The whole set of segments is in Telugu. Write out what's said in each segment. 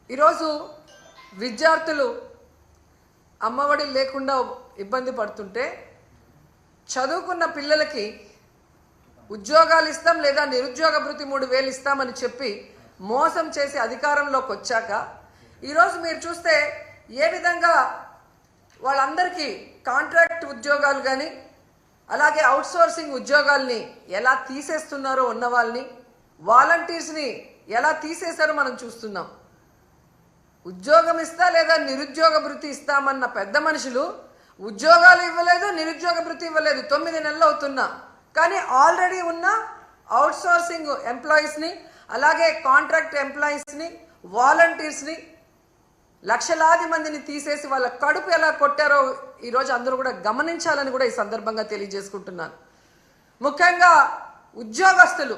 ఈరోజు విద్యార్థులు అమ్మఒడి లేకుండా ఇబ్బంది పడుతుంటే చదువుకున్న పిల్లలకి ఉద్యోగాలు ఇస్తాం లేదా నిరుద్యోగ భృతి 3000 ఇస్తామని చెప్పి మోసం చేసి అధికారంలోకి వచ్చాక ఈరోజు మీరు చూస్తే ఏ విధంగా వాళ్ళందరికీ కాంట్రాక్ట్ ఉద్యోగాలు కానీ అలాగే అవుట్సోర్సింగ్ ఉద్యోగాల్ని ఎలా తీసేస్తున్నారో ఉన్న వాళ్ళని వాలంటీర్స్ని ఎలా తీసేశారో మనం చూస్తున్నాం. ఉద్యోగం ఇస్తా లేదా నిరుద్యోగ భృతి ఇస్తామన్న పెద్ద మనుషులు ఉద్యోగాలు ఇవ్వలేదు, నిరుద్యోగ భృతి ఇవ్వలేదు. 9 నెలలు అవుతున్నా కానీ ఆల్రెడీ ఉన్న అవుట్సోర్సింగ్ ఎంప్లాయీస్ని అలాగే కాంట్రాక్ట్ ఎంప్లాయీస్ని వాలంటీర్స్ని లక్షలాది మందిని తీసేసి వాళ్ళ కడుపు ఎలా కొట్టారో ఈరోజు అందరూ కూడా గమనించాలని కూడా ఈ సందర్భంగా తెలియజేసుకుంటున్నాను. ముఖ్యంగా ఉద్యోగస్తులు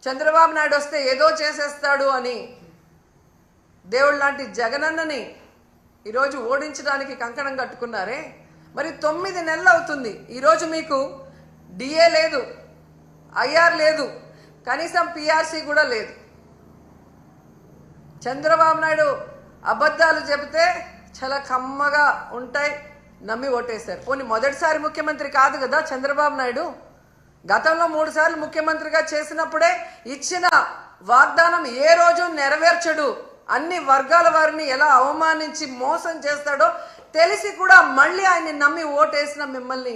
చంద్రబాబు నాయుడు వస్తే ఏదో చేసేస్తాడు అని దేవుడు లాంటి జగనన్నని ఈరోజు ఓడించడానికి కంకణం కట్టుకున్నారే. మరి 9 నెలలు అవుతుంది. ఈరోజు మీకు డిఏ లేదు, ఐఆర్ లేదు, కనీసం పిఆర్సీ కూడా లేదు. చంద్రబాబు నాయుడు అబద్ధాలు చెబితే చాలా కమ్మగా ఉంటాయి, నమ్మి ఓటేశారు. పోనీ మొదటిసారి ముఖ్యమంత్రి కాదు కదా చంద్రబాబు నాయుడు. గతంలో 3 సార్లు ముఖ్యమంత్రిగా చేసినప్పుడే ఇచ్చిన వాగ్దానం ఏ రోజు నెరవేర్చడు, అన్ని వర్గాల వారిని ఎలా అవమానించి మోసం చేస్తాడో తెలిసి కూడా మళ్ళీ ఆయన్ని నమ్మి ఓటేసిన మిమ్మల్ని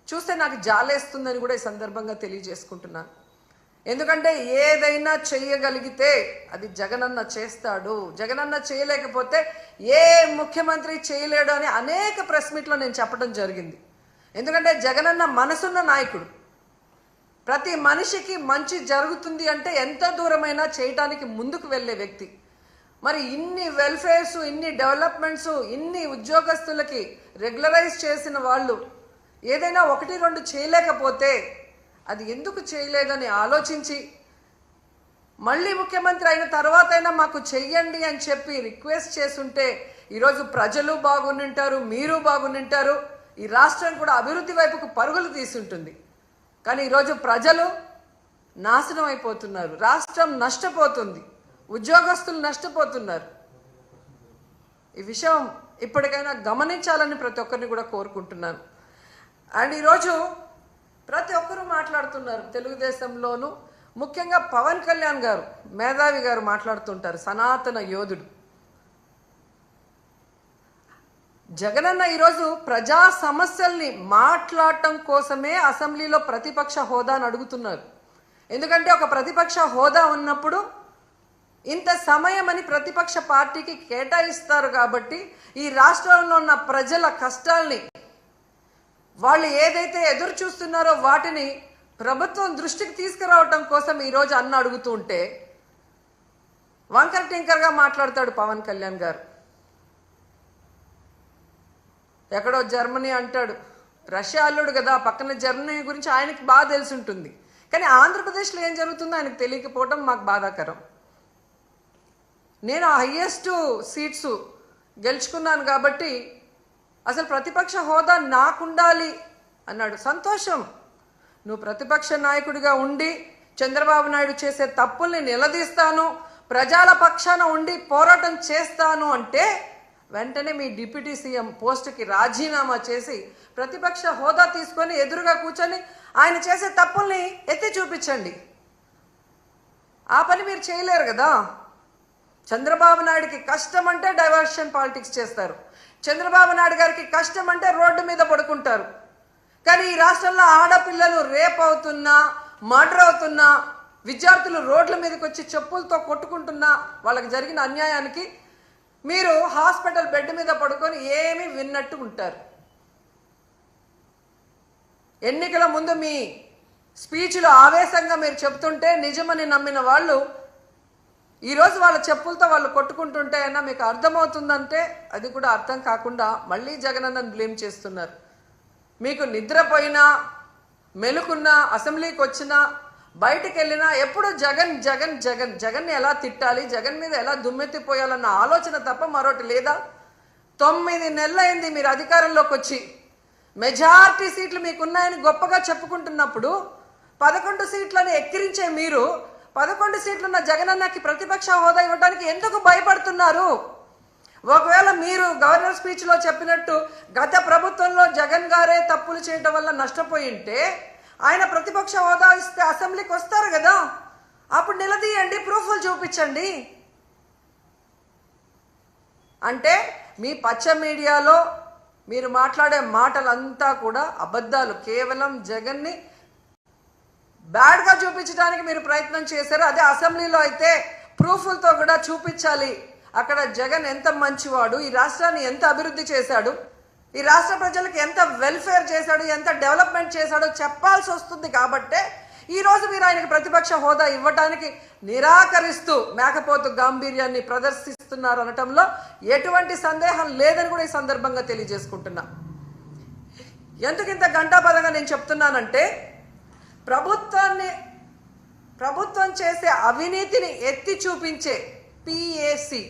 చూస్తే నాకు జాలేస్తుందని కూడా ఈ సందర్భంగా తెలియజేసుకుంటున్నాను. ఎందుకంటే ఏదైనా చెయ్యగలిగితే అది జగనన్న చేస్తాడు, జగనన్న చేయలేకపోతే ఏ ముఖ్యమంత్రి చేయలేడు అని అనేక ప్రెస్ మీట్లో నేను చెప్పడం జరిగింది. ఎందుకంటే జగనన్న మనసున్న నాయకుడు. ప్రతి మనిషికి మంచి జరుగుతుంది అంటే ఎంత దూరమైనా చేయటానికి ముందుకు వెళ్ళే వ్యక్తి. మరి ఇన్ని వెల్ఫేర్స్, ఇన్ని డెవలప్మెంట్స్, ఇన్ని ఉద్యోగస్తులకి రెగ్యులరైజ్ చేసిన వాళ్ళు ఏదైనా 1-2 చేయలేకపోతే అది ఎందుకు చేయలేదని ఆలోచించి మళ్ళీ ముఖ్యమంత్రి అయిన తర్వాత అయినా మాకు చెయ్యండి అని చెప్పి రిక్వెస్ట్ చేస్తుంటే ఈరోజు ప్రజలు బాగుంటారు, మీరు బాగుంటారు, ఈ రాష్ట్రం కూడా అభివృద్ధి వైపుకు పరుగులు తీసుంటుంది. కానీ ఈరోజు ప్రజలు నాశనం అయిపోతున్నారు, రాష్ట్రం నష్టపోతుంది, ఉద్యోగస్తులు నష్టపోతున్నారు. ఈ విషయం ఇప్పటికైనా గమనించాలని ప్రతి ఒక్కరిని కూడా కోరుకుంటున్నాను. అండ్ ఈరోజు ప్రతి ఒక్కరూ మాట్లాడుతున్నారు తెలుగుదేశంలోనూ, ముఖ్యంగా పవన్ కళ్యాణ్ గారు, మేధావి గారు మాట్లాడుతుంటారు, సనాతన యోధుడు. జగనన్న ఈరోజు ప్రజా సమస్యల్ని మాట్లాడటం కోసమే అసెంబ్లీలో ప్రతిపక్ష హోదాను అడుగుతున్నారు. ఎందుకంటే ఒక ప్రతిపక్ష హోదా ఉన్నప్పుడు ఇంత సమయం అని ప్రతిపక్ష పార్టీకి కేటాయిస్తారు కాబట్టి ఈ రాష్ట్రంలో ఉన్న ప్రజల కష్టాల్ని, వాళ్ళు ఏదైతే ఎదురు చూస్తున్నారో వాటిని ప్రభుత్వం దృష్టికి తీసుకురావటం కోసం ఈరోజు అన్న అడుగుతూ ఉంటే వంకర టింకర్గా మాట్లాడతాడు పవన్ కళ్యాణ్ గారు. ఎక్కడో జర్మనీ అంటాడు, రష్యా అల్లుడు కదా, పక్కన జర్మనీ గురించి ఆయనకి బాగా తెలిసి ఉంటుంది. కానీ ఆంధ్రప్రదేశ్లో ఏం జరుగుతుందో ఆయనకు తెలియకపోవడం మాకు బాధాకరం. నేను హైయెస్ట్ సీట్స్ గెలుచుకున్నాను కాబట్టి అసలు ప్రతిపక్ష హోదా నాకుండాలి అన్నాడు. సంతోషం, నువ్వు ప్రతిపక్ష నాయకుడిగా ఉండి చంద్రబాబు నాయుడు చేసే తప్పుల్ని నిలదీస్తాను, ప్రజల పక్షాన ఉండి పోరాటం చేస్తాను అంటే వెంటనే మీ డిప్యూటీ సీఎం పోస్టుకి రాజీనామా చేసి ప్రతిపక్ష హోదా తీసుకొని ఎదురుగా కూర్చొని ఆయన చేసే తప్పుల్ని ఎత్తి చూపించండి. ఆ పని మీరు చేయలేరు కదా. చంద్రబాబు నాయుడికి కష్టం అంటే డైవర్షన్ పాలిటిక్స్ చేస్తారు, చంద్రబాబు నాయుడు గారికి కష్టం అంటే రోడ్డు మీద పడుకుంటారు. కానీ ఈ రాష్ట్రంలో ఆడపిల్లలు రేప్ అవుతున్నా, మర్డర్ అవుతున్నా, విద్యార్థులు రోడ్ల మీదకి వచ్చి చెప్పులతో కొట్టుకుంటున్నా, వాళ్ళకి జరిగిన అన్యాయానికి మీరు హాస్పిటల్ బెడ్ మీద పడుకొని ఏమీ విన్నట్టు ఉంటారు. ఎన్నికల ముందు మీ స్పీచ్లో ఆవేశంగా మీరు చెప్తుంటే నిజమని నమ్మిన వాళ్ళు ఈరోజు వాళ్ళ చెప్పులతో వాళ్ళు కొట్టుకుంటుంటే అయినా మీకు అర్థమవుతుందంటే అది కూడా అర్థం కాకుండా మళ్ళీ జగనన్నను బ్లేమ్ చేస్తున్నారు. మీకు నిద్రపోయినా, మెలుకున్నా, అసెంబ్లీకి వచ్చినా, బయటికి వెళ్ళినా ఎప్పుడు జగన్ జగన్ జగన్ జగన్ని ఎలా తిట్టాలి, జగన్ మీద ఎలా దుమ్మెత్తిపోయాలన్న ఆలోచన తప్ప మరొకటి లేదా? 9 నెలలైంది మీరు అధికారంలోకి వచ్చి. మెజారిటీ సీట్లు మీకున్నాయని గొప్పగా చెప్పుకుంటున్నప్పుడు 11 సీట్లని ఎక్కిరించే మీరు 11 సీట్లున్న జగనన్నకి ప్రతిపక్ష హోదా ఇవ్వడానికి ఎందుకు భయపడుతున్నారు? ఒకవేళ మీరు గవర్నర్ స్పీచ్లో చెప్పినట్టు గత ప్రభుత్వంలో జగన్ గారే తప్పులు చేయడం వల్ల నష్టపోయి ఉంటే ఆయన ప్రతిపక్ష హోదా ఇస్తే అసెంబ్లీకి వస్తారు కదా, అప్పుడు నిలదీయండి, ప్రూఫ్లు చూపించండి. అంటే మీ పచ్చ మీడియాలో మీరు మాట్లాడే మాటలంతా కూడా అబద్ధాలు. కేవలం జగన్ని బ్యాడ్గా చూపించడానికి మీరు ప్రయత్నం చేశారు. అదే అసెంబ్లీలో అయితే ప్రూఫ్లతో కూడా చూపించాలి. అక్కడ జగన్ ఎంత మంచివాడు, ఈ రాష్ట్రాన్ని ఎంత అభివృద్ధి చేశాడు, ఈ రాష్ట్ర ప్రజలకు ఎంత వెల్ఫేర్ చేశాడు, ఎంత డెవలప్మెంట్ చేశాడో చెప్పాల్సి వస్తుంది. కాబట్టే ఈరోజు మీరు ఆయనకు ప్రతిపక్ష హోదా ఇవ్వడానికి నిరాకరిస్తూ మేకపోతు గాంభీర్యాన్ని ప్రదర్శిస్తున్నారు అనటంలో ఎటువంటి సందేహం లేదని కూడా ఈ సందర్భంగా తెలియజేసుకుంటున్నా. ఎందుకు ఇంత గంటాపదంగా నేను చెప్తున్నానంటే, ప్రభుత్వం చేసే అవినీతిని ఎత్తి చూపించే పిఏసి,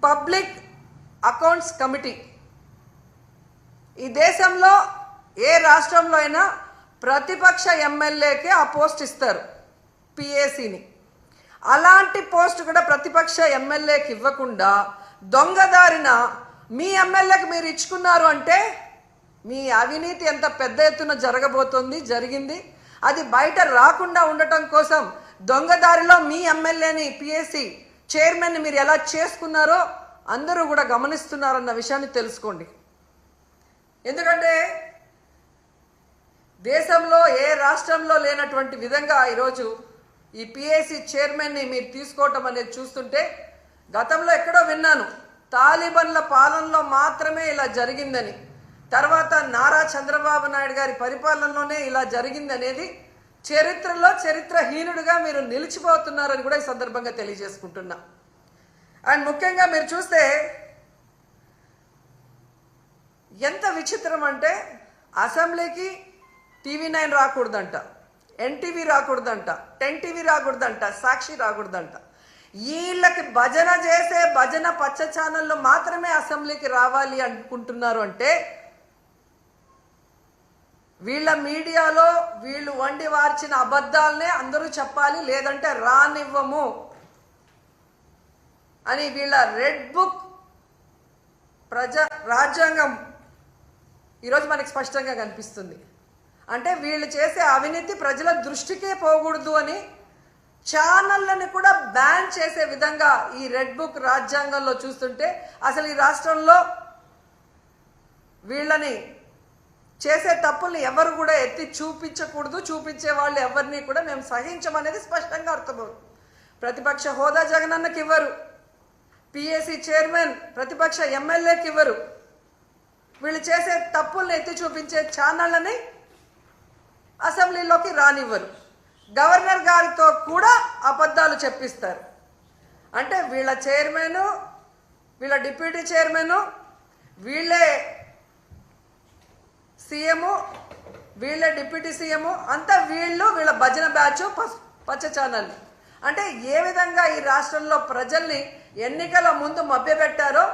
పబ్లిక్ అకౌంట్స్ కమిటీ, ఈ దేశంలో ఏ రాష్ట్రంలో అయినా ప్రతిపక్ష ఎమ్మెల్యేకే ఆ పోస్ట్ ఇస్తారు, పిఏసిని. అలాంటి పోస్ట్ కూడా ప్రతిపక్ష ఎమ్మెల్యేకి ఇవ్వకుండా దొంగదారిన మీ ఎమ్మెల్యేకి మీరు ఇచ్చుకున్నారు అంటే మీ అవినీతి ఎంత పెద్ద ఎత్తున జరిగింది. అది బయట రాకుండా ఉండటం కోసం దొంగదారిలో మీ ఎమ్మెల్యేని, పిఏసి చైర్మన్ని మీరు ఎలా చేసుకున్నారో అందరూ కూడా గమనిస్తున్నారన్న విషయాన్ని తెలుసుకోండి. ఎందుకంటే దేశంలో ఏ రాష్ట్రంలో లేనటువంటి విధంగా ఈరోజు ఈ పిఏసి చైర్మన్ని మీరు తీసుకోవటం అనేది చూస్తుంటే, గతంలో ఎక్కడో విన్నాను తాలిబన్ల పాలనలో మాత్రమే ఇలా జరిగిందని, తర్వాత నారా చంద్రబాబు నాయుడు గారి పరిపాలనలోనే ఇలా జరిగింది అనేది చరిత్రలో చరిత్రహీనుడిగా మీరు నిలిచిపోతున్నారని కూడా ఈ సందర్భంగా తెలియజేసుకుంటున్నా. అండ్ ముఖ్యంగా మీరు చూస్తే ఎంత విచిత్రం అంటే, అసెంబ్లీకి TV9 రాకూడదంట, NTV రాకూడదంట, 10TV రాకూడదంట, సాక్షి రాకూడదంట. వీళ్ళకి భజన చేసే భజన పచ్చ ఛానళ్ళు మాత్రమే అసెంబ్లీకి రావాలి అనుకుంటున్నారు. అంటే వీళ్ళ మీడియాలో వీళ్ళు వండి వార్చిన అబద్ధాలనే అందరూ చెప్పాలి, లేదంటే రానివ్వము అని వీళ్ళ రెడ్ బుక్ రాజ్యాంగం ఈరోజు మనకి స్పష్టంగా కనిపిస్తుంది. అంటే వీళ్ళు చేసే అవినీతి ప్రజల దృష్టికే పోకూడదు అని ఛానళ్ళని కూడా బ్యాన్ చేసే విధంగా ఈ రెడ్ బుక్ రాజ్యాంగంలో చూస్తుంటే, అసలు ఈ రాష్ట్రంలో వీళ్ళని చేసే తప్పుల్ని ఎవరు కూడా ఎత్తి చూపించకూడదు, చూపించే వాళ్ళు ఎవరిని కూడా మేము సహించమనేది స్పష్టంగా అర్థమవుతుంది. ప్రతిపక్ష హోదా జగనన్నకి ఇవ్వరు, పిఏసి చైర్మన్ ప్రతిపక్ష ఎమ్మెల్యేకి ఇవ్వరు, వీళ్ళు చేసే తప్పుల్ని ఎత్తి చూపించే ఛానళ్ళని అసెంబ్లీలోకి రానివ్వరు, గవర్నర్ గారితో కూడా అబద్ధాలు చెప్పిస్తారు. అంటే వీళ్ళ చైర్మన్, వీళ్ళ డిప్యూటీ చైర్మన్, వీళ్ళే సీఎం, వీళ్ళే డిప్యూటీ సీఎం, అంతా వీళ్ళ భజన బ్యాచ్, పచ్చ ఛానల్. అంటే ఏ విధంగా ఈ రాష్ట్రంలో ప్రజల్ని ఎన్నికల ముందు మభ్యపెట్టారో